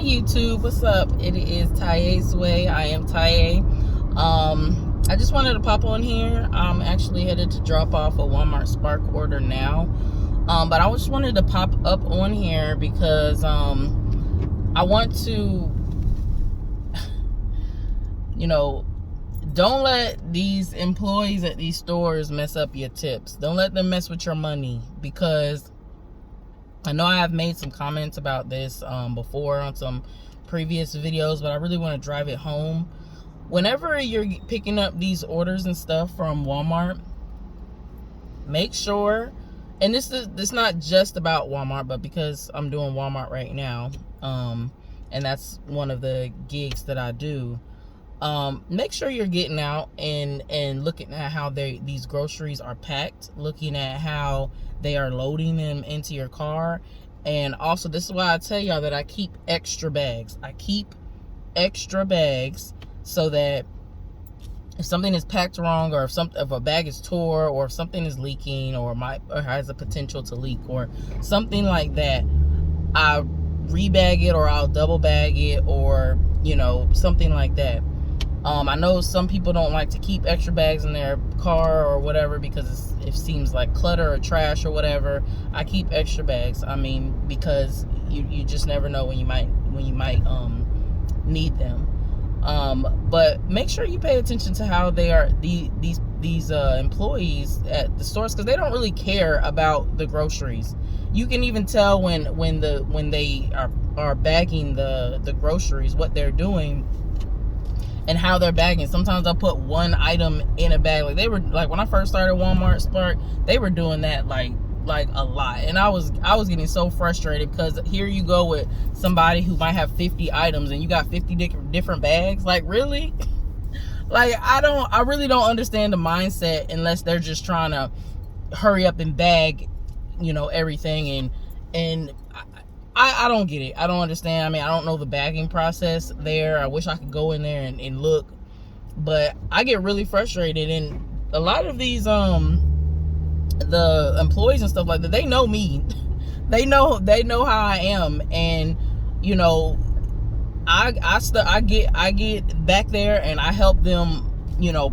YouTube, what's up? It is Taye's Way. I am Taye. I just wanted to pop on here. I'm actually headed to drop off a Walmart Spark order now. But I just wanted to pop up on here because I want to, don't let these employees at these stores mess up your tips. Don't let them mess with your money, because I know I have made some comments about this before on some previous videos, but I really want to drive it home. Whenever you're picking up these orders and stuff from Walmart, make sure, and this not just about Walmart, but because I'm doing Walmart right now, and that's one of the gigs that I do, make sure you're getting out and looking at how these groceries are packed, looking at how they are loading them into your car. And also, this is why I tell y'all that I keep extra bags. I keep extra bags so that if something is packed wrong, or if a bag is tore, or if something is leaking, or has a potential to leak, or something like that, I rebag it, or I'll double bag it, or something like that. I know some people don't like to keep extra bags in their car or whatever because it seems like clutter or trash or whatever. I keep extra bags. I mean, because you just never know when you might need them. But make sure you pay attention to how they are, these employees at the stores, because they don't really care about the groceries. You can even tell when they are bagging the groceries, what they're doing and how they're bagging. Sometimes they'll put one item in a bag. Like, they were, like, when I first started Walmart Spark, they were doing that like a lot. And I was getting so frustrated, because here you go with somebody who might have 50 items and you got 50 different bags. Like, really? Like, I really don't understand the mindset unless they're just trying to hurry up and bag, everything. And I don't get it. I don't understand. I mean, I don't know the bagging process there. I wish I could go in there and look, but I get really frustrated. And a lot of these the employees and stuff like that, they know me. they know how I am. And I get back there and I help them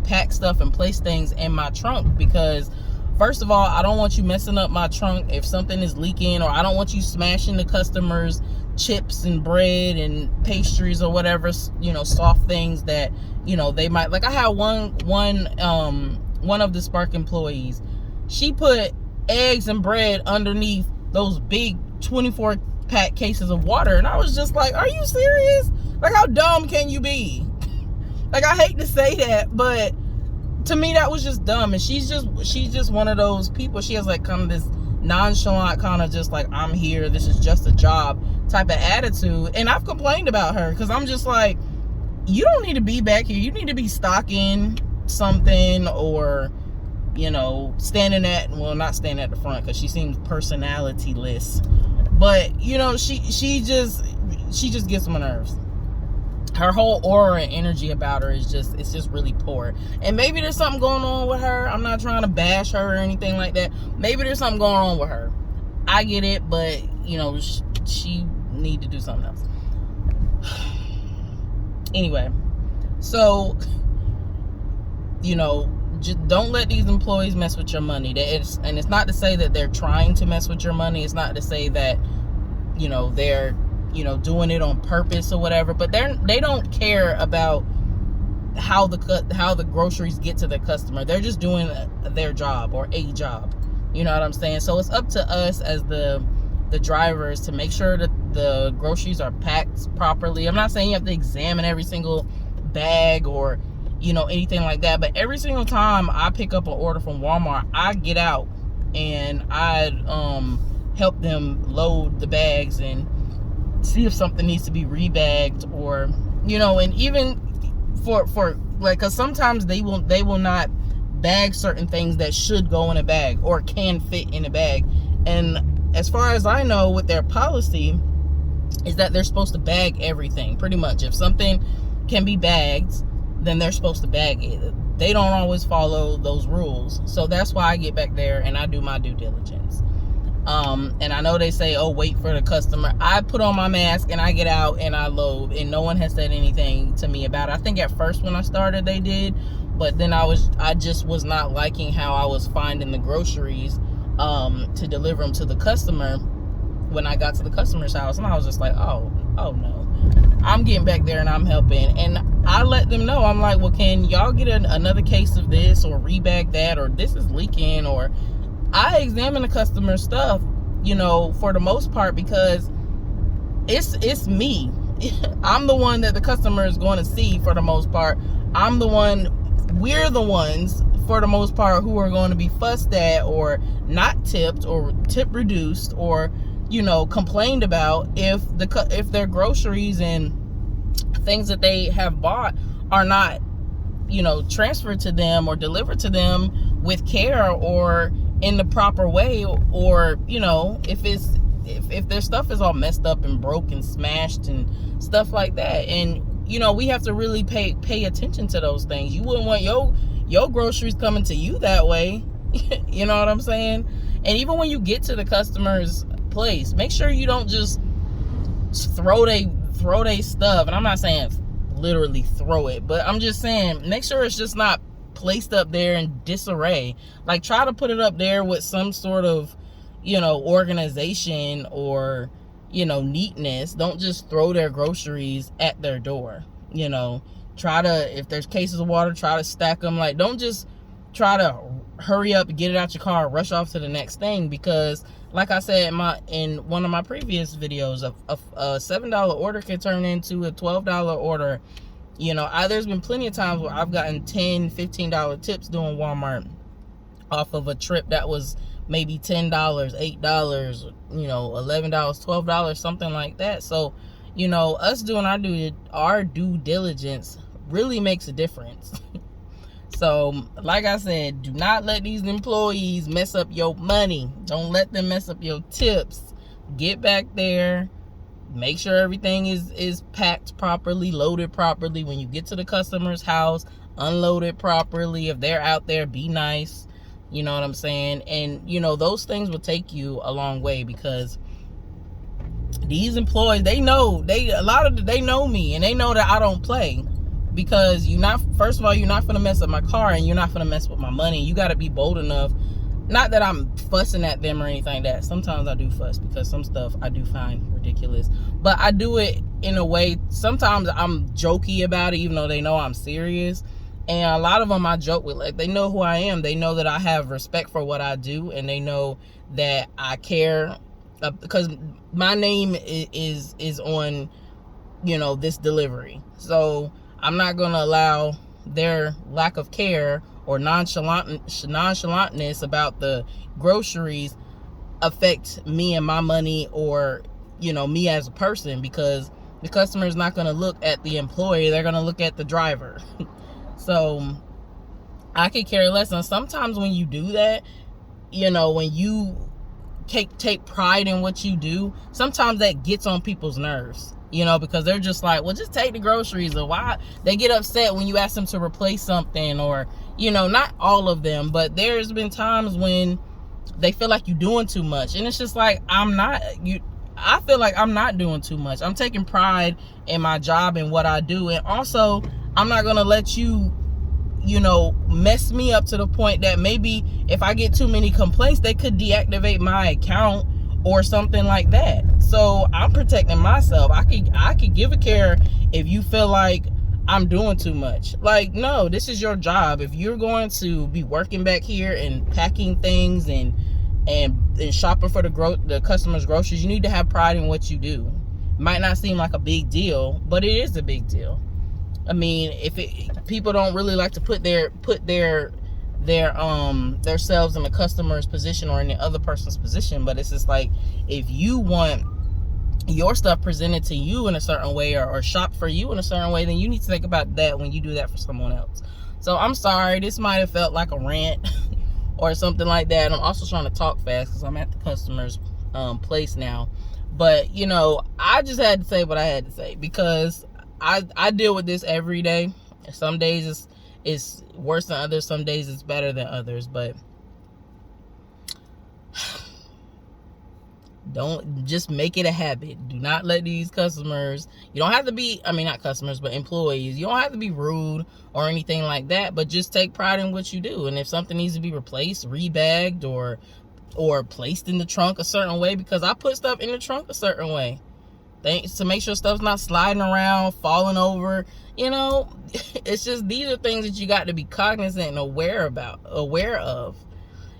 pack stuff and place things in my trunk, because first of all, I don't want you messing up my trunk if something is leaking, or I don't want you smashing the customers' chips and bread and pastries or whatever, soft things that, they might like. I had one of the Spark employees. She put eggs and bread underneath those big 24-pack cases of water, and I was just like, are you serious? Like, how dumb can you be? Like, I hate to say that, but to me, that was just dumb. And she's just one of those people. She has like kind of this nonchalant kind of just like, I'm here, this is just a job type of attitude. And I've complained about her, because I'm just like, you don't need to be back here. You need to be stocking something, or not standing at the front, because she seems personality-less. But she just gets on my nerves. Her whole aura and energy about her it's just really poor. And maybe there's something going on with her. I'm not trying to bash her or anything like that. Maybe there's something going on with her. I get it, but she need to do something else. Anyway, so just don't let these employees mess with your money. And it's not to say that they're trying to mess with your money. It's not to say that they're doing it on purpose or whatever, but they don't care about how the groceries get to the customer. They're just doing their job, or a job. You know what I'm saying? So it's up to us as the drivers to make sure that the groceries are packed properly. I'm not saying you have to examine every single bag or anything like that, but every single time I pick up an order from Walmart, I get out and I help them load the bags and see if something needs to be rebagged, or and even for like, because sometimes they will not bag certain things that should go in a bag or can fit in a bag. And as far as I know, with their policy is that they're supposed to bag everything pretty much. If something can be bagged, then they're supposed to bag it. They don't always follow those rules, so that's why I get back there and I do my due diligence. And I know they say, oh, wait for the customer. I put on my mask and I get out and I load, and no one has said anything to me about it. I think at first when I started they did, but then I just was not liking how I was finding the groceries to deliver them to the customer when I got to the customer's house. And I was just like, oh no. I'm getting back there and I'm helping. And I let them know, I'm like, well, can y'all get another case of this, or rebag that, or this is leaking, or I examine the customer stuff, you know, for the most part, because it's me. I'm the one that the customer is going to see for the most part. We're the ones for the most part who are going to be fussed at, or not tipped, or tip reduced, or, you know, complained about if their groceries and things that they have bought are not, you know, transferred to them or delivered to them with care or in the proper way, or, you know, if their stuff is all messed up and broke and smashed and stuff like that. And, you know, we have to really pay attention to those things. You wouldn't want your groceries coming to you that way. You know what I'm saying? And even when you get to the customer's place, make sure you don't just throw they stuff. And I'm not saying literally throw it, but I'm just saying make sure it's just not placed up there in disarray. Like, try to put it up there with some sort of, you know, organization or, you know, neatness. Don't just throw their groceries at their door. You know, try to, if there's cases of water, try to stack them. Like, don't just try to hurry up and get it out your car, rush off to the next thing, because like I said in one of my previous videos, a $7 order can turn into a $12 order. You know, there's been plenty of times where I've gotten $10, $15 tips doing Walmart off of a trip that was maybe $10, $8, you know, $11, $12, something like that. So, you know, us doing our due diligence really makes a difference. So, like I said, do not let these employees mess up your money. Don't let them mess up your tips. Get back there. Make sure everything is packed properly, loaded properly. When you get to the customer's house, unload it properly. If they're out there, be nice. You know what I'm saying? And, you know, those things will take you a long way, because these employees, they know me, and they know that I don't play. Because first of all, you're not gonna mess up my car, and you're not gonna mess with my money. You got to be bold enough. Not that I'm fussing at them or anything like that. Sometimes I do fuss, because some stuff I do find ridiculous. But I do it in a way, sometimes I'm jokey about it, even though they know I'm serious. And a lot of them I joke with, like, they know who I am. They know that I have respect for what I do, and they know that I care, because my name is on, you know, this delivery. So I'm not going to allow their lack of care or nonchalantness about the groceries affect me and my money, or, you know, me as a person, because the customer is not going to look at the employee. They're going to look at the driver. So I could care less. And sometimes when you do that, you know, when you take pride in what you do, sometimes that gets on people's nerves. You know, because they're just like, well, just take the groceries. Or why they get upset when you ask them to replace something, or, you know, not all of them, but there's been times when they feel like you're doing too much. And it's just like, I feel like I'm not doing too much. I'm taking pride in my job and what I do. And also, I'm not going to let you, you know, mess me up to the point that maybe if I get too many complaints, they could deactivate my account or something like that. So I'm protecting myself. I could give a care if you feel like I'm doing too much. Like, no, this is your job. If you're going to be working back here and packing things and shopping for the customer's groceries, you need to have pride in what you do. It might not seem like a big deal, but it is a big deal. I mean, people don't really like to put themselves in the customer's position or in the other person's position, but it's just like, if you want your stuff presented to you in a certain way, or shop for you in a certain way, then you need to think about that when you do that for someone else. So I'm sorry, this might have felt like a rant or something like that. I'm also trying to talk fast because I'm at the customer's place now. But, you know, I just had to say what I had to say, because I deal with this every day. Some days it's worse than others. Some days it's better than others. But Don't just make it a habit. Do not let these customers, you don't have to be, I mean, not customers, but employees, you don't have to be rude or anything like that, but just take pride in what you do. And if something needs to be replaced, rebagged, or placed in the trunk a certain way, because I put stuff in the trunk a certain way, thanks, to make sure stuff's not sliding around, falling over, you know. It's just, these are things that you got to be cognizant and aware of,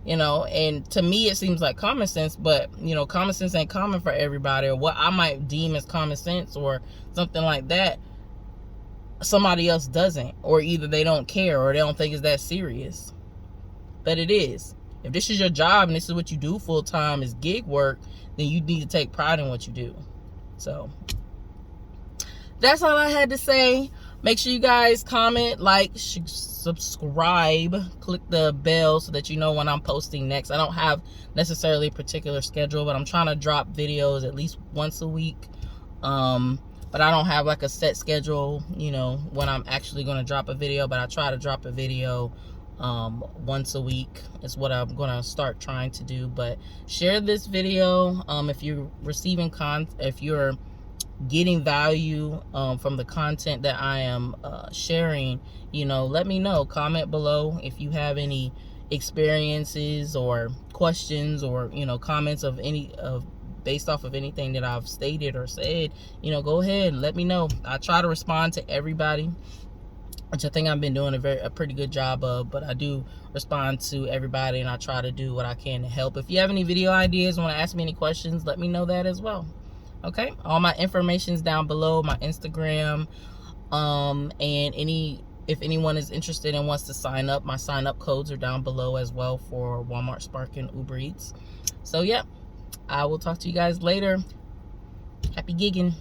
you know. And to me it seems like common sense, but you know, common sense ain't common for everybody, or what I might deem as common sense or something like that, somebody else doesn't, or either they don't care or they don't think it's that serious. But it is. If this is your job and this is what you do full time, is gig work, then you need to take pride in what you do. So that's all I had to say. Make sure you guys comment, like, subscribe, click the bell so that you know when I'm posting next. I don't have necessarily a particular schedule, but I'm trying to drop videos at least once a week. But I don't have like a set schedule, you know, when I'm actually going to drop a video, but I try to drop a video once a week is what I'm gonna start trying to do. But share this video if you're receiving if you're getting value from the content that I am sharing, you know, let me know. Comment below if you have any experiences or questions, or you know, comments of any based off of anything that I've stated or said. You know, go ahead and let me know. I try to respond to everybody, which I think I've been doing a pretty good job of, but I do respond to everybody and I try to do what I can to help. If you have any video ideas, want to ask me any questions, let me know that as well. Okay, all my information's down below, my Instagram, and if anyone is interested and wants to sign up, my sign up codes are down below as well for Walmart, Spark, and UberEats. So yeah, I will talk to you guys later. Happy gigging.